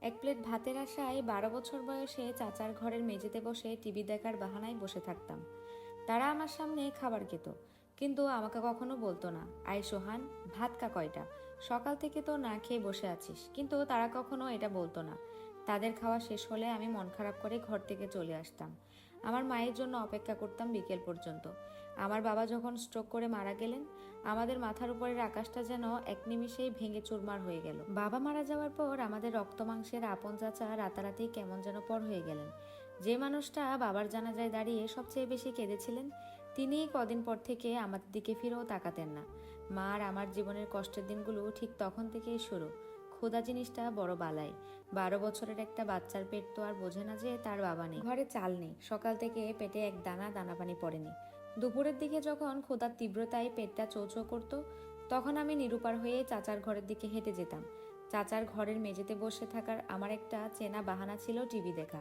এক প্লেট ভাতের আশায় 12 বছর বয়সে চাচার ঘরের মেঝেতে বসে টিভি দেখার বাহানায় বসে থাকতাম। তারা আমার সামনে খাবার খেত, কিন্তু আমাকে কখনো বলতো না, আয় সোহান, ভাত কা কয়টা, সকাল থেকে তো না খেয়ে বসে আছিস। কিন্তু তারা কখনো এটা বলতো না। তাদের খাওয়া শেষ হলে আমি মন খারাপ করে ঘর থেকে চলে আসতাম। আমার মায়ের জন্য অপেক্ষা করতাম বিকেল পর্যন্ত। আমার বাবা যখন স্ট্রোক করে মারা গেলেন, আমাদের মাথার উপরের আকাশটা যেন এক নিমিষেই ভেঙে চুরমার হয়ে গেল। বাবা মারা যাওয়ার পর আমাদের রক্ত মাংসের আপন চাচা রাতারাতি কেমন যেন পর হয়ে গেলেন। যে মানুষটা বাবার জানাজায় দাঁড়িয়ে সবচেয়ে বেশি কেঁদেছিলেন, তিনিই কদিন পর থেকে আমাদের দিকে ফিরেও তাকাতেন না। মা আর আমার জীবনের কষ্টের দিনগুলো ঠিক তখন থেকেই শুরু। ক্ষুধা জিনিসটা বড় বালাই। 12 বছরের একটা বাচ্চার পেট তো আর বোঝে না যে তার বাবা নেই, ঘরে চাল নেই, সকাল থেকে পেটে এক দানা দানা পানি পড়েনি। দুপুরের দিকে যখন ক্ষুধার তীব্রতায় পেটটা চৌচো করতো, তখন আমি নিরুপার হয়ে চাচার ঘরের দিকে হেঁটে যেতাম। চাচার ঘরের মেঝেতে বসে থাকার আমার একটা চেনা বাহানা ছিল টিভি দেখা।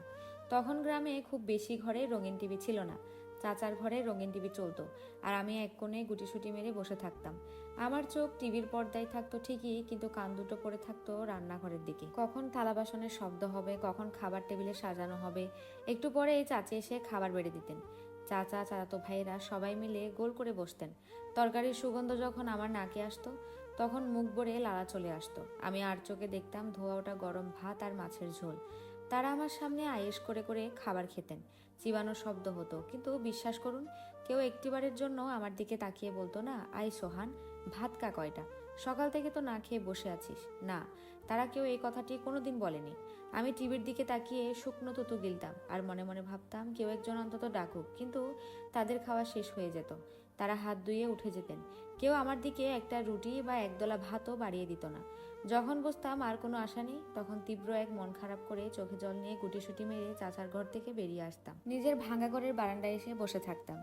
তখন গ্রামে খুব বেশি ঘরে রঙিন টিভি ছিল না। চাচার ঘরে রঙিন টিভি চলতো, আর আমি এক কোণে গুটিসুটি মেরে বসে থাকতাম। আমার চোখ টিভির পর্দায় থাকতো ঠিকই, কিন্তু কান দুটো পড়ে থাকতো রান্নাঘরের দিকে। কখন থালা বাসনের শব্দ হবে, কখন খাবার টেবিলে সাজানো হবে। একটু পরে চাচি এসে খাবার বেড়ে দিতেন। চাচা, চাচাতো ভাইয়েরা সবাই মিলে গোল করে বসতেন। তরকারির সুগন্ধ যখন আমার নাকে আসতো, তখন মুখ ভরে লালা চলে আসতো। আমি আর চোখে দেখতাম ধোয়া ওঠা গরম ভাত আর মাছের ঝোল। তারা আমার সামনে আয়েশ করে করে খাবার খেতেন। চিবানোর শব্দ হতো, কিন্তু বিশ্বাস করুন, কেউ একটিবারের জন্য আমার দিকে তাকিয়ে বলতো না, আয় সোহান, ভাত কা কয়টা, সকাল থেকে তো না খেয়ে বসে আছিস। না, তারা কেউ এই কথাটি কোনোদিন বলেনি। আমি টিভির দিকে তাকিয়ে শুকনো তুতু গিলতাম, আর মনে মনে ভাবতাম কেউ একজন অন্তত ডাকুক। কিন্তু তাদের খাওয়া শেষ হয়ে যেত। তারা হাত ধুয়ে উঠে যেতেন। কেউ আমার দিকে একটা রুটি বা একদলা ভাতও বাড়িয়ে দিত না। যখন বুঝতাম আর কোনো আশা নেই, তখন তীব্র এক মন খারাপ করে চোখে জল নিয়ে গুটিসুটি মেরে চাচার ঘর থেকে বেরিয়ে আসতাম। নিজের ভাঙা ঘরের বারান্দায় এসে বসে থাকতাম।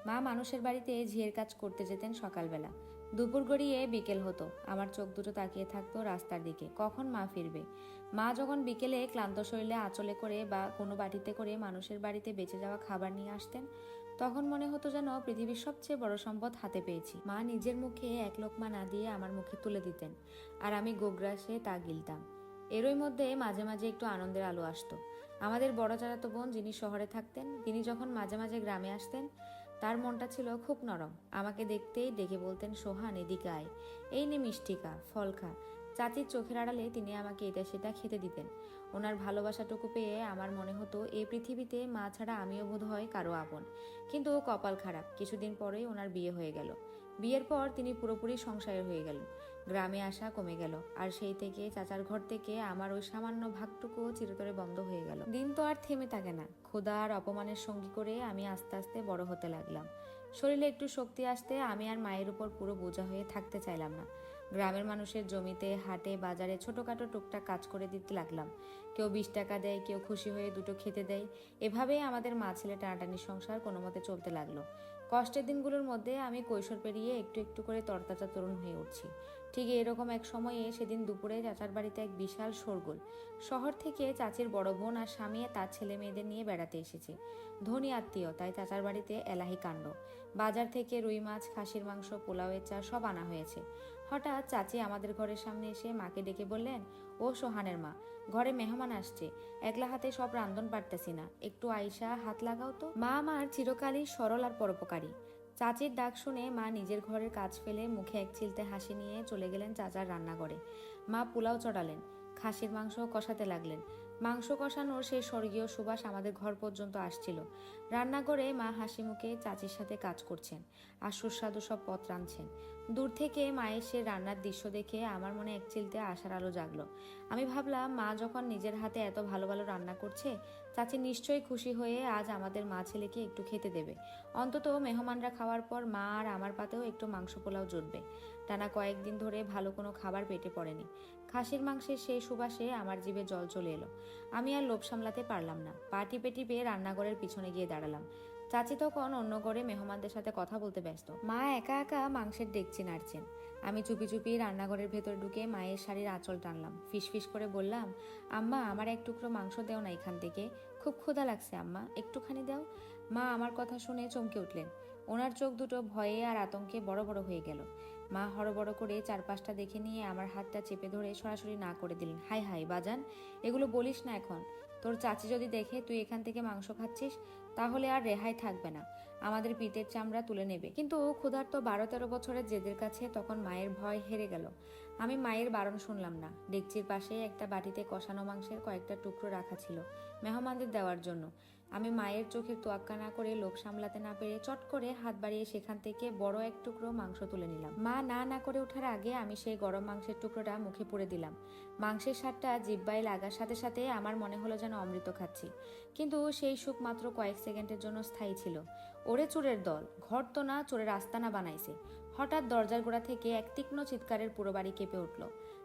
মা মানুষের বাড়িতে ঝিয়ের কাজ করতে যেতেন সকালবেলা। দুপুর গড়িয়ে বিকেল হতো, আমার চোখ দুটো তাকিয়ে থাকতো রাস্তার দিকে, কখন মা ফিরবে। মা যখন বিকেলে ক্লান্ত শরীরে আঁচলে করে বা কোনো বাটিতে করে মানুষের বাড়িতে বেঁচে যাওয়া খাবার নিয়ে আসতেন, তখন মনে হতো যেন পৃথিবীর সবচেয়ে বড় সম্পদ হাতে পেয়েছি। মা নিজের মুখে এক লোকমা না দিয়ে আমার মুখে তুলে দিতেন, আর আমি গোগ্রাসে তা গিলতাম। এরই মধ্যে মাঝে মাঝে একটু আনন্দের আলো আসতো। আমাদের বড় চাচাতো বোন, যিনি শহরে থাকতেন, তিনি যখন মাঝে মাঝে গ্রামে আসতেন, তার মনটা ছিল খুব নরম। আমাকে দেখতেই ডেকে বলতেন, সোহান, এদিকে আয়, এই নে মিষ্টি খা, ফল খা। চাচির চোখের আড়ালে তিনি আমাকে এটা সেটা খেতে দিতেন। ওনার ভালোবাসাটুকু পেয়ে আমার মনে হতো এই পৃথিবীতে মা ছাড়া আমিও বোধ হয় কারো আপন। কিন্তু কপাল খারাপ, কিছুদিন পরেই ওনার বিয়ে হয়ে গেল। বিয়ের পর তিনি পুরোপুরি সংসারের হয়ে গেলেন। গ্রামে আসা কমে গেল, আর সেই থেকে চাচার ঘর থেকে আমার ওই সামান্য ভাগটুকুও চিরতরে বন্ধ হয়ে গেল। দিন তো আর থেমে থাকে না। ক্ষুধা আর অপমানের সঙ্গী করে আমি আস্তে আস্তে বড় হতে লাগলাম। শরীরে একটু শক্তি আসতে আমি আর মায়ের উপর পুরো বোঝা হয়ে থাকতে চাইলাম না। গ্রামের মানুষের জমিতে, হাটে, বাজারে ছোটখাটো টুকটাক কাজ করে দিতে লাগলাম। কেউ 20 টাকা দেয়, কেউ খুশি হয়ে দুটো খেতে দেয়। এভাবেই আমাদের মা ছেলে টানাটানি সংসার কোনো মতে চলতে লাগলো। কষ্টের দিনগুলোর মধ্যে আমি কৈশোর পেরিয়ে একটু একটু করে তরতাজা তরুণ হয়ে উঠছি। ঠিক এরকম এক সময়ে সেদিন দুপুরে চাচার বাড়িতে এক বিশাল শোরগোল। শহর থেকে চাচির বড় বোন আর স্বামী তার ছেলে মেয়েদের নিয়ে বেড়াতে এসেছে। ধনী আত্মীয়, তাই চাচার বাড়িতে এলাহি কাণ্ড। বাজার থেকে রুই মাছ, খাসির মাংস, পোলাওয়ের চা সব আনা হয়েছে। হঠাৎ চাচি আমাদের ঘরের সামনে এসে মাকে ডেকে বললেন, ও সোহানের মা, ঘরে মেহমান আসছে, একলা হাতে সব রান্ধন পারতেছি না, একটু আইসা হাত লাগাও তো। মা আমার চিরকালই সরল আর পরোপকারী। চাচির ডাক শুনে মা নিজের ঘরের কাজ ফেলে মুখে এক চিলতে হাসি নিয়ে চলে গেলেন চাচার রান্নাঘরে। মা পোলাও চড়ালেন, খাসির মাংস কষাতে লাগলেন। মাংস কষানোর সেই স্বর্গীয় সুবাস আমাদের ঘর পর্যন্ত আসছিল। রান্নাঘরে মা হাসি মুখে চাচির সাথে কাজ করছেন, আর সুস্বাদু সব পদ রাঁধছেন। দূর থেকে মায়ের সে রান্নার দৃশ্য দেখে আমার মনে এক চিলতে আশার আলো জাগলো। আমি ভাবলাম, মা যখন নিজের হাতে এত ভালো ভালো রান্না করছে, চাচি নিশ্চয়ই খুশি হয়ে আজ আমাদের মা ছেলেকে একটু খেতে দেবে। অন্তত মেহমানরা খাওয়ার পর মা আর আমার পাতেও একটু মাংস পোলাও জুটবে। টানা কয়েকদিন ধরে ভালো কোনো খাবার পেটে পড়েনি। খাসির মাংসের সেই সুবাসে আমার জিভে জল চলে এলো। আমি আর লোভ সামলাতে পারলাম না। পা টিপে টিপে রান্নাঘরের পিছনে গিয়ে দাঁড়ালাম। চাচি তখন অন্য ঘরে মেহমানদের সাথে কথা বলতে ব্যস্ত। মা একা একা মাংসের ডেকচি নাড়ছেন। আমি চুপি চুপি রান্নাঘরের ভেতর ঢুকে মায়ের শাড়ির আঁচল টানলাম। ফিসফিস করে বললাম, আম্মা, আমার এক টুকরো মাংস দেও না এখান থেকে, খুব ক্ষুধা লাগছে আম্মা, একটুখানি দাও। মা আমার কথা শুনে চমকে উঠলেন। ওনার চোখ দুটো ভয়ে আর আতঙ্কে বড় বড় হয়ে গেল। মা হড়বড় করে চারপাশটা দেখে নিয়ে আমার হাতটা চেপে ধরে সরাসরি না করে দিলেন। হাই হাই বাজান, এগুলো বলিস না এখন। তোর চাচি যদি দেখে তুই এখান থেকে মাংস খাচ্ছিস তাহলে আর রেহাই থাকবে না, আমাদের পিঠের চামড়া তুলে নেবে। কিন্তু ক্ষুধার্ত 12-13 বছরের জেদের কাছে তখন মায়ের ভয় হেরে গেল। আমি মায়ের বারণ শুনলাম না। ডেকচির পাশে একটা বাটিতে কষানো মাংসের কয়েকটা টুকরো রাখা ছিল মেহমানদের দেওয়ার জন্য। আমি মায়ের চোখের তোয়াক্কা না করে লোভ সামলাতে না পেরে চট করে হাত বাড়িয়ে সেখান থেকে বড় এক টুকরো মাংস তুলে নিলাম। মা না না করে ওঠার আগে আমি সেই গরম মাংসের টুকরোটা মুখে পুরে দিলাম। মাংসের স্বাদটা জিহ্বায় লাগার সাথে সাথে আমার মনে হলো যেন অমৃত খাচ্ছি। কিন্তু সেই সুখ মাত্র কয়েক সেকেন্ডের জন্য স্থায়ী ছিল। ওরে চোরের দল, ঘর তো না চোরের আস্তানা বানাইছে। হঠাৎ দরজার গোড়া থেকে এক তীক্ষ্ণ চিৎকারের পুরো বাড়ি কেঁপে উঠল।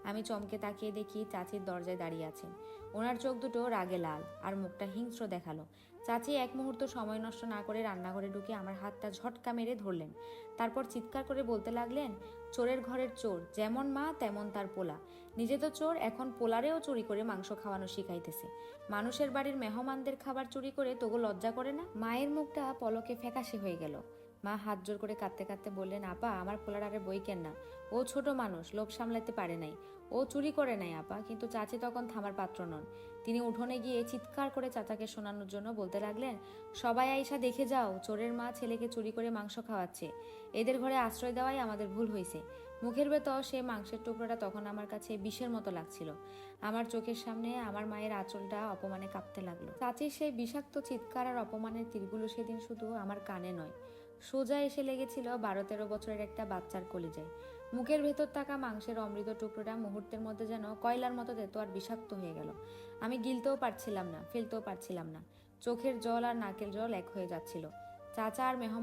আমি চমকে তাকিয়ে দেখি চাচির দরজায় দাঁড়িয়ে আছেন। ওনার চোখ দুটো রাগে লাল আর মুখটা হিংস্র দেখালো। চাচি এক মুহূর্ত সময় নষ্ট না করে রান্নাঘরে ঢুকে আমার হাতটা ঝটকা মেরে ধরলেন। তারপর চিৎকার করে বলতে লাগলেন, চোরের ঘরের চোর, যেমন মা তেমন তার পোলা। নিজে তো চোর, এখন পোলারেও চুরি করে মাংস খাওয়ানো শিখাইতেছে। মানুষের বাড়ির মেহমানদের খাবার চুরি করে তোগো লজ্জা করে না? মায়ের মুখটা পলকে ফ্যাকাশে হয়ে গেল। মা হাত জোর করে কাঁদতে কাঁদতে বললেন, আপা আমার পোলার আরে বই কেন না, ও ছোট মানুষ, লোভ সামলাতে পারে নাই, ও চুরি করে নাই আপা। কিন্তু চাচি তখন থামার পাত্র নন। তিনি উঠোনে গিয়ে চিৎকার করে চাচাকে শোনানোর জন্য বলতে লাগলেন, সবাই আইসা দেখে যাও, চোরের মা ছেলেকে চুরি করে মাংস খাওয়াচ্ছে। এদের ঘরে আশ্রয় দেওয়াই আমাদের ভুল হয়েছে। মুখের ভেতর সে মাংসের টুকরোটা তখন আমার কাছে বিষের মতো লাগছিল। আমার চোখের সামনে আমার মায়ের আঁচলটা অপমানে কাঁপতে লাগলো। চাচির সেই বিষাক্ত চিৎকার আর অপমানের তীরগুলো সেদিন শুধু আমার কানে নয়, সোজা এসে লেগেছিল 12-13 বছরের একটা বাচ্চার কলিজায়। মুখের ভেতর থাকা মাংসের অমৃত টুকরোটা মুহূর্তের মধ্যে যেন কয়লার মতো তেতো আর বিষাক্ত হয়ে গেল। আমি গিলতেও পারছিলাম না, ফেলতেও পারছিলাম না। চোখের জল আর নাকের জল এক হয়ে যাচ্ছিল। চাচা আর মেহমান